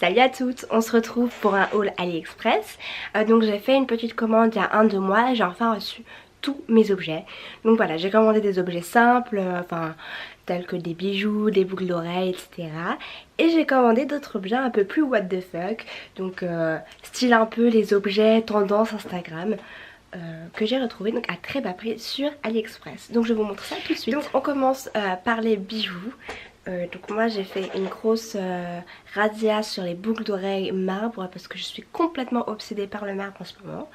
Salut à toutes, on se retrouve pour un haul AliExpress. Donc j'ai fait une petite commande il y a 1-2 mois et j'ai enfin reçu tous mes objets. Donc voilà, j'ai commandé des objets simples, tels que des bijoux, des boucles d'oreilles, etc. Et j'ai commandé d'autres objets un peu plus what the fuck, donc style un peu les objets tendance Instagram. Que j'ai retrouvé donc à très bas prix sur AliExpress. Donc je vous montre ça tout de suite. Donc on commence par les bijoux. Donc moi j'ai fait une grosse razzia sur les boucles d'oreilles marbre parce que je suis complètement obsédée par le marbre en ce moment.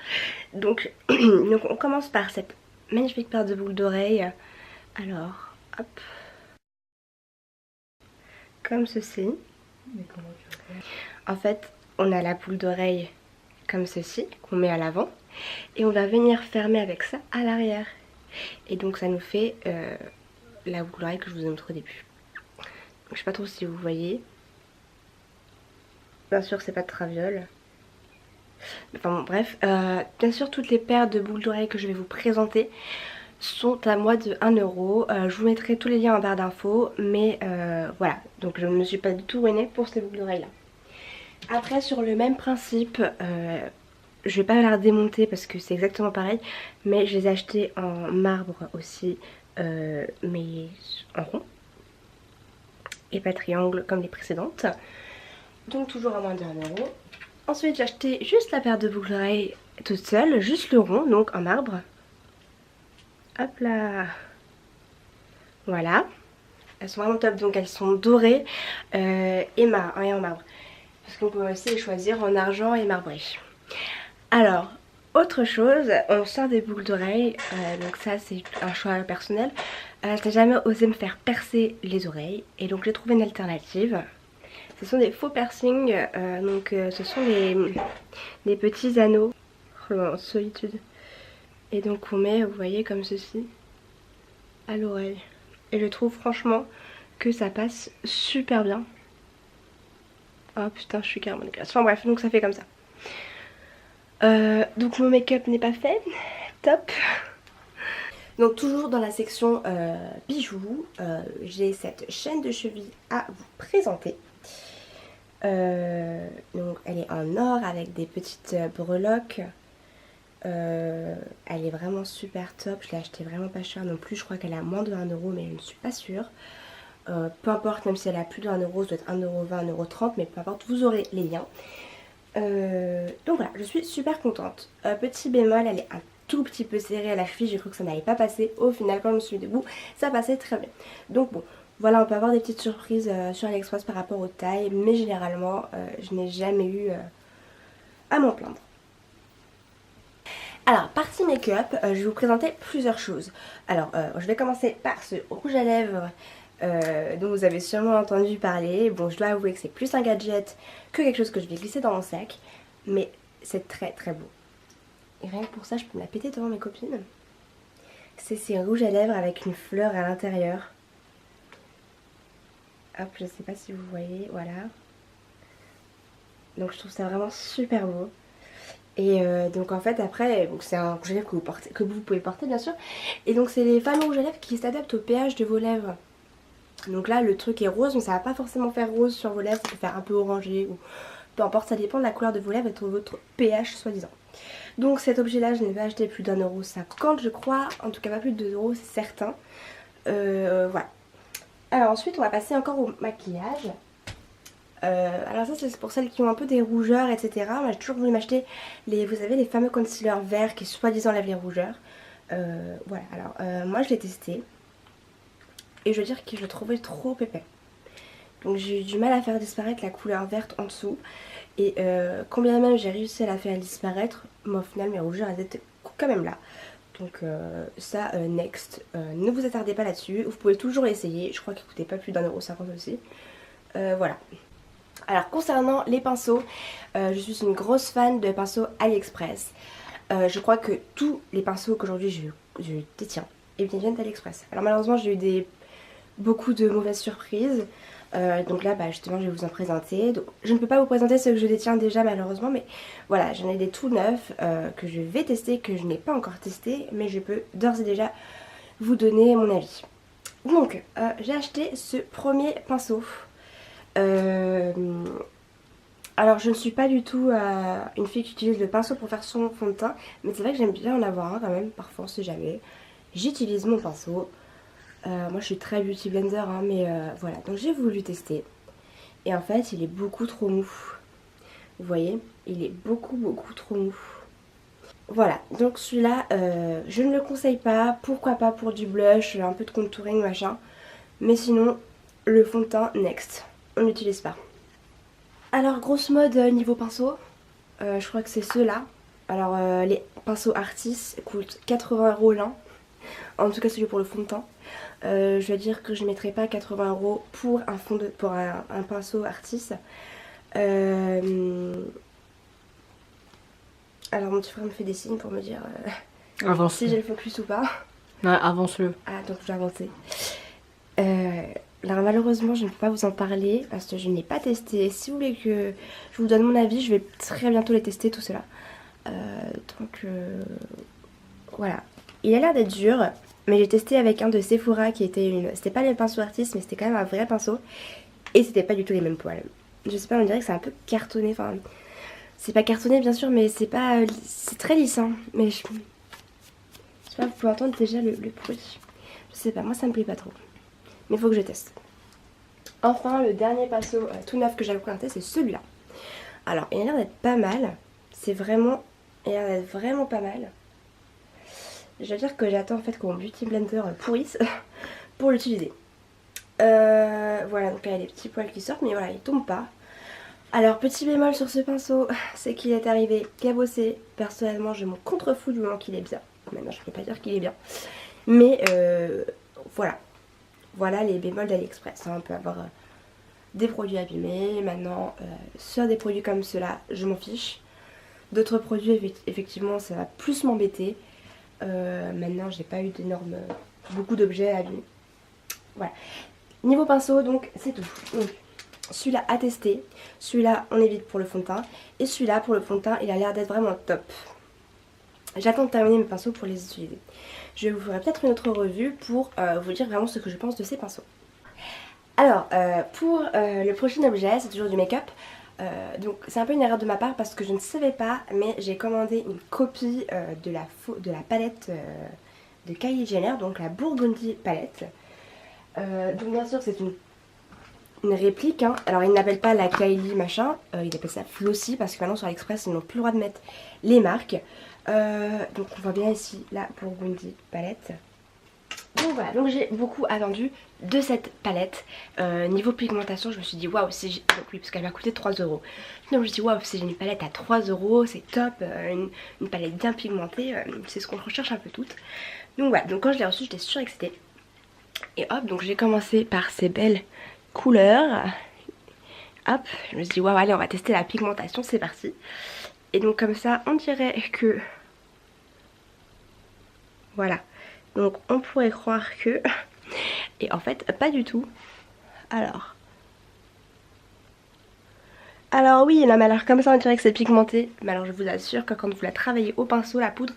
Donc, donc on commence par cette magnifique paire de boucles d'oreilles. Alors hop, comme ceci. Mais comment tu fais ? En fait on a la boucle d'oreille comme ceci qu'on met à l'avant et on va venir fermer avec ça à l'arrière. Et donc ça nous fait la boucle d'oreille que je vous ai montré au début. Je sais pas trop si vous voyez. Bien sûr c'est pas de traviole. Enfin bon bref. Bien sûr toutes les paires de boucles d'oreilles que je vais vous présenter sont à moi de 1€. Je vous mettrai tous les liens en barre d'infos. Mais voilà. Donc je ne me suis pas du tout ruinée pour ces boucles d'oreilles là. Après sur le même principe, je vais pas la démonter parce que c'est exactement pareil. Mais je les ai achetées en marbre aussi. Mais en rond. Et pas triangle comme les précédentes. Donc toujours à moins de 1€. Ensuite j'ai acheté juste la paire de boucles d'oreilles toute seule, juste le rond, donc en marbre. Hop là. Voilà. Elles sont vraiment top, donc elles sont dorées et en marbre. Parce qu'on peut aussi les choisir en argent et marbré. Alors, autre chose, on sort des boucles d'oreilles, donc ça c'est un choix personnel. Je n'ai jamais osé me faire percer les oreilles et donc j'ai trouvé une alternative. Ce sont des faux piercings, ce sont des petits anneaux. Oh, solitude. Et donc on met, vous voyez, comme ceci, à l'oreille. Et je trouve franchement que ça passe super bien. Oh putain, je suis carrément dégueulasse. Enfin bref, donc ça fait comme ça. Donc mon make-up n'est pas fait. Top. Donc toujours dans la section bijoux, j'ai cette chaîne de cheville à vous présenter. Donc elle est en or avec des petites breloques. Elle est vraiment super top. Je l'ai achetée vraiment pas cher non plus. Je crois qu'elle est à moins de 1€, mais je ne suis pas sûre. Peu importe, même si elle a plus de 1€, ça doit être 1,20€, 1,30€, mais peu importe, vous aurez les liens. Donc voilà, je suis super contente. Petit bémol, elle est un tout petit peu serrée à la cheville. J'ai cru que ça n'allait pas passer. Au final, quand je me suis mis debout, ça passait très bien. Donc bon, voilà, on peut avoir des petites surprises sur AliExpress par rapport aux tailles, mais généralement, je n'ai jamais eu à m'en plaindre. Alors, partie make-up, je vais vous présenter plusieurs choses. Alors, je vais commencer par ce rouge à lèvres dont vous avez sûrement entendu parler. Bon, je dois avouer que c'est plus un gadget que quelque chose que je vais glisser dans mon sac, mais c'est très très beau. Et rien que pour ça, je peux me la péter devant mes copines. C'est ces rouges à lèvres avec une fleur à l'intérieur. Hop, je sais pas si vous voyez, voilà. Donc je trouve ça vraiment super beau. Et donc en fait après, c'est un rouge à lèvres que vous pouvez porter bien sûr. Et donc c'est les fameux rouges à lèvres qui s'adaptent au pH de vos lèvres. Donc là le truc est rose, mais ça va pas forcément faire rose sur vos lèvres, ça peut faire un peu orangé ou peu importe, ça dépend de la couleur de vos lèvres et de votre pH soi-disant. Donc cet objet là je n'ai pas acheté plus d'1,50€ je crois, en tout cas pas plus de 2€, c'est certain. Voilà. Alors ensuite on va passer encore au maquillage. Alors ça c'est pour celles qui ont un peu des rougeurs etc. Moi j'ai toujours voulu m'acheter vous savez les fameux concealers verts qui soi-disant lèvent les rougeurs. Voilà, alors moi je l'ai testé et je veux dire que je le trouvais trop épais. Donc j'ai eu du mal à faire disparaître la couleur verte en dessous. Et combien même j'ai réussi à la faire disparaître, mais au final mes rougeurs elles étaient quand même là. Donc ça, next, ne vous attardez pas là-dessus, vous pouvez toujours essayer, je crois qu'il ne coûtait pas plus d'1,50€ aussi. Voilà. Alors concernant les pinceaux, je suis une grosse fan de pinceaux AliExpress. Je crois que tous les pinceaux qu'aujourd'hui je détiens viennent d'AliExpress. Alors malheureusement j'ai eu beaucoup de mauvaises surprises. Donc là justement je vais vous en présenter. Donc, je ne peux pas vous présenter ceux que je détiens déjà malheureusement, mais voilà, j'en ai des tout neufs que je vais tester, que je n'ai pas encore testé, mais je peux d'ores et déjà vous donner mon avis. Donc j'ai acheté ce premier pinceau. Alors je ne suis pas du tout une fille qui utilise le pinceau pour faire son fond de teint, mais c'est vrai que j'aime bien en avoir un quand même, parfois on sait jamais. J'utilise mon pinceau. Moi je suis très beauty blender hein, mais voilà, donc j'ai voulu tester. Et en fait il est beaucoup trop mou. Vous voyez, il est beaucoup trop mou. Voilà, donc celui-là je ne le conseille pas, pourquoi pas pour du blush, un peu de contouring machin. Mais sinon le fond de teint next, on n'utilise pas. Alors grosse mode niveau pinceau, je crois que c'est ceux-là. Alors les pinceaux Artis coûtent 80 € l'un, en tout cas celui pour le fond de teint. Je vais dire que je ne mettrai pas 80 € pour un pinceau Artis. Alors mon petit frère me fait des signes pour me dire si j'ai le focus ou pas. Ouais, avance-le. Ah donc je vais avancer. Alors malheureusement je ne peux pas vous en parler parce que je ne l'ai pas testé. Si vous voulez que je vous donne mon avis, je vais très bientôt les tester tout cela. Donc voilà. Il a l'air d'être dur, mais j'ai testé avec un de Sephora qui était une... C'était pas les pinceaux Artis mais c'était quand même un vrai pinceau. Et c'était pas du tout les mêmes poils. Je sais pas, on dirait que c'est un peu cartonné. Enfin, c'est pas cartonné bien sûr, mais c'est pas... C'est très lisse hein. Mais je sais pas, vous pouvez entendre déjà le bruit. Je sais pas, moi ça me plaît pas trop. Mais il faut que je teste. Enfin, le dernier pinceau tout neuf que j'avais présenté, c'est celui-là. Alors, il a l'air d'être pas mal. C'est vraiment... Il a l'air d'être vraiment pas mal. Je veux dire que j'attends en fait que mon Beauty Blender pourrisse pour l'utiliser. Voilà, donc là, il y a des petits poils qui sortent, mais voilà, il tombe pas. Alors, petit bémol sur ce pinceau, c'est qu'il est arrivé cabossé. Personnellement, je m'en contrefous du moment qu'il est bien. Maintenant, je ne peux pas dire qu'il est bien. Mais voilà. Voilà les bémols d'AliExpress. Hein. On peut avoir des produits abîmés. Maintenant, sur des produits comme ceux-là, je m'en fiche. D'autres produits, effectivement, ça va plus m'embêter. Maintenant, j'ai pas eu d'énormes... beaucoup d'objets abîmés. Voilà. Niveau pinceau, donc, c'est tout. Donc, celui-là à tester. Celui-là, on évite pour le fond de teint. Et celui-là, pour le fond de teint, il a l'air d'être vraiment top. J'attends de terminer mes pinceaux pour les utiliser. Je vous ferai peut-être une autre revue pour vous dire vraiment ce que je pense de ces pinceaux. Alors, pour le prochain objet, c'est toujours du make-up. Donc c'est un peu une erreur de ma part parce que je ne savais pas, mais j'ai commandé une copie de la palette de Kylie Jenner, donc la Burgundy palette. Donc bien sûr c'est une réplique, hein. Alors ils n'appellent pas la Kylie machin, ils appellent ça Flossy parce que maintenant sur AliExpress ils n'ont plus le droit de mettre les marques. Donc on voit bien ici la Burgundy palette. Donc voilà, donc j'ai beaucoup attendu de cette palette. Niveau pigmentation, je me suis dit waouh, si oui, parce qu'elle m'a coûté 3 €. Donc je me suis dit waouh, si j'ai une palette à 3 €, c'est top, une palette bien pigmentée, c'est ce qu'on recherche un peu toutes. Donc voilà, donc quand je l'ai reçue, j'étais surexcitée. Et hop, donc j'ai commencé par ces belles couleurs. Hop, je me suis dit waouh, allez, on va tester la pigmentation, c'est parti. Et donc comme ça, on dirait que... Voilà. Donc on pourrait croire que... Et en fait, pas du tout. Alors oui, non mais alors comme ça on dirait que c'est pigmenté. Mais alors je vous assure que quand vous la travaillez au pinceau, la poudre,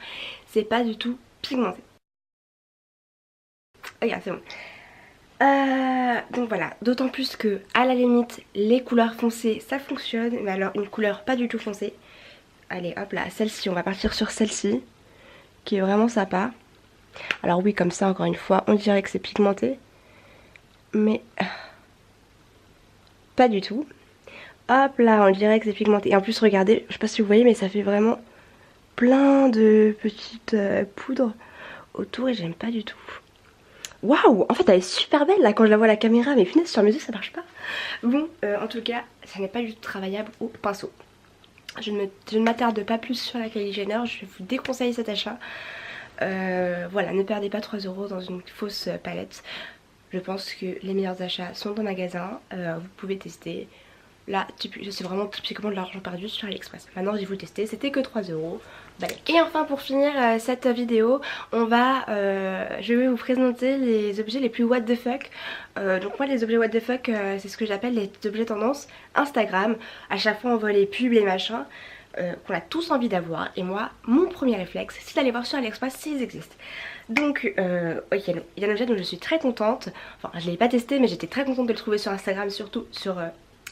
c'est pas du tout pigmenté. Regarde, c'est bon. Donc voilà, d'autant plus que à la limite, les couleurs foncées, ça fonctionne. Mais alors une couleur pas du tout foncée. Allez hop là, celle-ci, on va partir sur celle-ci. Qui est vraiment sympa. Alors oui, comme ça, encore une fois, on dirait que c'est pigmenté. Mais pas du tout. Hop là, on dirait que c'est pigmenté. Et en plus, regardez, je sais pas si vous voyez, mais ça fait vraiment plein de petites poudres autour et j'aime pas du tout. Waouh, en fait, elle est super belle là quand je la vois à la caméra, mais punaise, sur mes yeux, ça marche pas. Bon, en tout cas, ça n'est pas du tout travaillable au pinceau. Je ne m'attarde pas plus sur la Kylie Jenner, je vous déconseille cet achat. Voilà, ne perdez pas 3 € dans une fausse palette. Je pense que les meilleurs achats sont en magasin, vous pouvez tester. Là, c'est vraiment typiquement de l'argent perdu sur AliExpress. Maintenant, j'ai voulu tester, c'était que 3 €. Et enfin, pour finir cette vidéo, je vais vous présenter les objets les plus what the fuck. Donc moi, les objets what the fuck, c'est ce que j'appelle les objets tendance Instagram. À chaque fois, on voit les pubs, les machins. Qu'on a tous envie d'avoir. Et moi, mon premier réflexe, c'est d'aller voir sur AliExpress s'ils existent. Donc, il y a un objet dont je suis très contente. Enfin, je ne l'ai pas testé, mais j'étais très contente de le trouver sur Instagram, surtout sur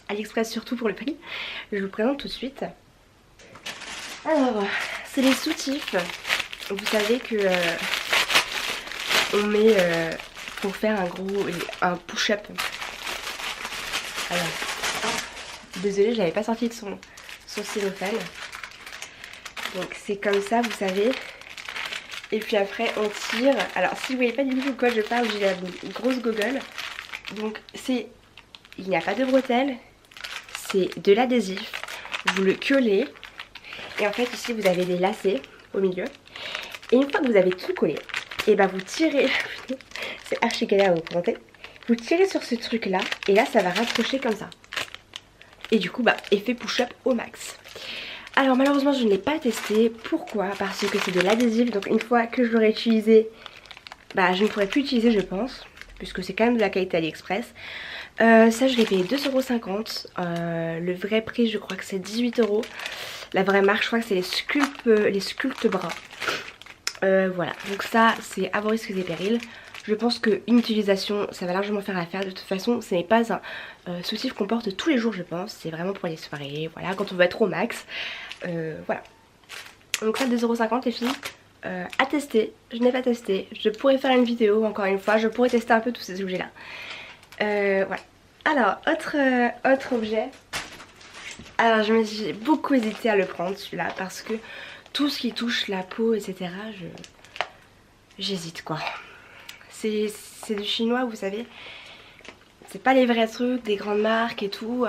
AliExpress surtout pour le prix. Je vous présente tout de suite. Alors, c'est les soutifs. Vous savez que on met pour faire un push-up. Alors, désolée, j'avais pas sorti de son cellophane. Donc c'est comme ça, vous savez. Et puis après on tire. Alors si vous voyez pas du tout de quoi je parle, j'ai une grosse gogole. Donc il n'y a pas de bretelles, c'est de l'adhésif. Vous le collez. Et en fait ici vous avez des lacets au milieu. Et une fois que vous avez tout collé, et ben vous tirez. C'est archi galère à vous présenter. Vous tirez sur ce truc là et là ça va rapprocher comme ça. Et du coup bah effet push-up au max. Alors malheureusement je ne l'ai pas testé. Pourquoi? Parce que c'est de l'adhésif. Donc une fois que je l'aurai utilisé, bah je ne pourrai plus utiliser je pense. Puisque c'est quand même de la qualité AliExpress. Ça je l'ai payé 2,50 €. Le vrai prix je crois que c'est 18 €. La vraie marque je crois que c'est les Sculpt Bras. Voilà, donc ça c'est à vos risques et périls. Je pense qu'une utilisation ça va largement faire l'affaire. De toute façon ce n'est pas un soutif qu'on porte tous les jours je pense. C'est vraiment pour les soirées, voilà, quand on va être au max. Voilà. Donc ça 2,50 € les filles. À tester, je n'ai pas testé. Je pourrais faire une vidéo encore une fois. Je pourrais tester un peu tous ces objets là. Voilà. Alors autre objet. Alors j'ai beaucoup hésité à le prendre celui-là parce que tout ce qui touche la peau etc. J'hésite quoi. C'est du chinois vous savez. C'est pas les vrais trucs des grandes marques et tout.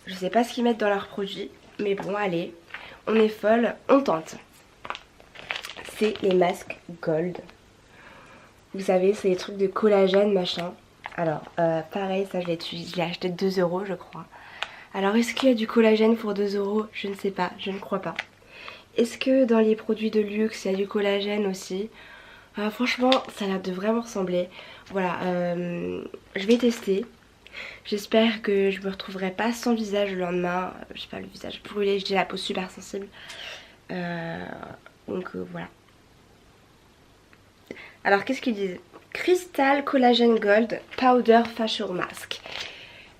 Je sais pas ce qu'ils mettent dans leurs produits. Mais bon allez, on est folle, on tente. C'est les masques Gold. Vous savez c'est les trucs de collagène machin. Alors pareil ça je l'ai acheté 2 € je crois. Alors est-ce qu'il y a du collagène pour 2 €? Je ne sais pas, je ne crois pas. Est-ce que dans les produits de luxe il y a du collagène aussi? Franchement ça a l'air de vraiment ressembler. Voilà, je vais tester. J'espère que je me retrouverai pas sans visage le lendemain. Je sais pas, le visage brûlé, j'ai la peau super sensible. Donc voilà. Alors qu'est-ce qu'ils disent? Crystal Collagen Gold Powder Facial Mask.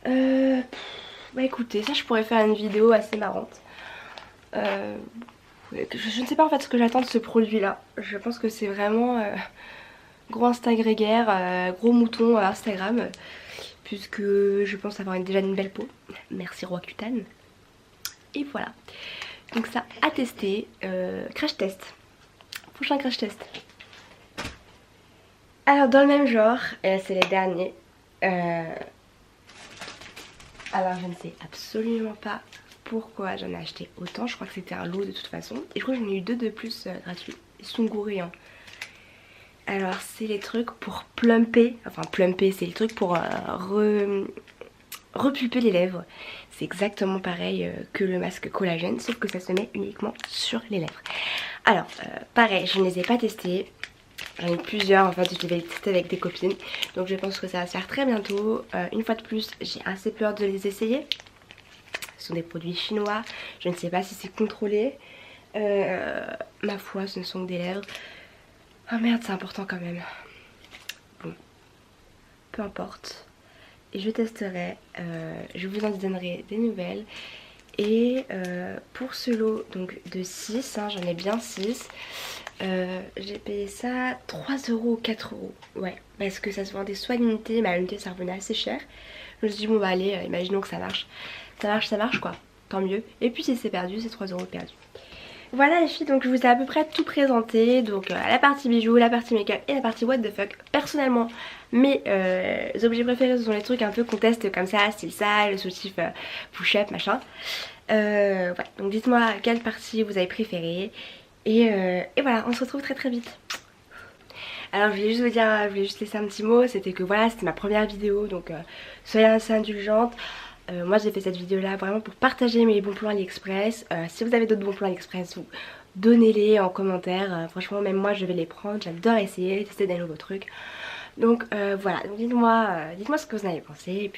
Bah écoutez, ça je pourrais faire une vidéo assez marrante. Je ne sais pas en fait ce que j'attends de ce produit là. Je pense que c'est vraiment gros Instagrégaire, gros mouton Instagram. Puisque je pense avoir déjà une belle peau. Merci Roaccutane. Et voilà. Donc ça à tester. Crash test. Prochain crash test. Alors dans le même genre, et c'est les derniers. Alors je ne sais absolument pas pourquoi j'en ai acheté autant. Je crois que c'était un lot de toute façon. Et je crois que j'en ai eu 2 de plus gratuits. Ils sont gourés hein. Alors c'est les trucs pour plumper. Enfin plumper c'est les trucs pour repulper les lèvres. C'est exactement pareil que le masque collagène. Sauf que ça se met uniquement sur les lèvres. Alors pareil je ne les ai pas testés. J'en ai plusieurs en fait, je vais les tester avec des copines. Donc je pense que ça va se faire très bientôt. Une fois de plus, j'ai assez peur de les essayer. Ce sont des produits chinois. Je ne sais pas si c'est contrôlé. Ma foi, ce ne sont que des lèvres. Oh merde, c'est important quand même. Bon, peu importe. Et je testerai. Je vous en donnerai des nouvelles. Et pour ce lot donc de 6, hein, j'en ai bien 6. J'ai payé ça 3 € ou 4 €. Ouais, parce que ça se vendait soit à l'unité, mais à l'unité ça revenait assez cher. Je me suis dit bon bah allez, imaginons que ça marche. Ça marche quoi, tant mieux. Et puis si c'est perdu, c'est 3 € perdus. Voilà les filles, donc je vous ai à peu près tout présenté. Donc la partie bijoux, la partie make-up et la partie what the fuck. Personnellement, mes objets préférés ce sont les trucs un peu qu'on teste comme ça, style ça, le soutif push-up machin. Ouais, donc dites-moi quelle partie vous avez préférée. Et voilà, on se retrouve très très vite. Alors je voulais juste vous dire, je voulais juste laisser un petit mot. C'était que voilà, c'était ma première vidéo, donc soyez assez indulgente. Moi j'ai fait cette vidéo là vraiment pour partager mes bons plans AliExpress. Si vous avez d'autres bons plans AliExpress, vous donnez-les en commentaire. Franchement même moi je vais les prendre, j'adore essayer, tester des nouveaux trucs. Donc voilà, donc dites-moi ce que vous en avez pensé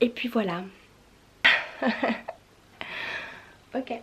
et puis voilà. Ok.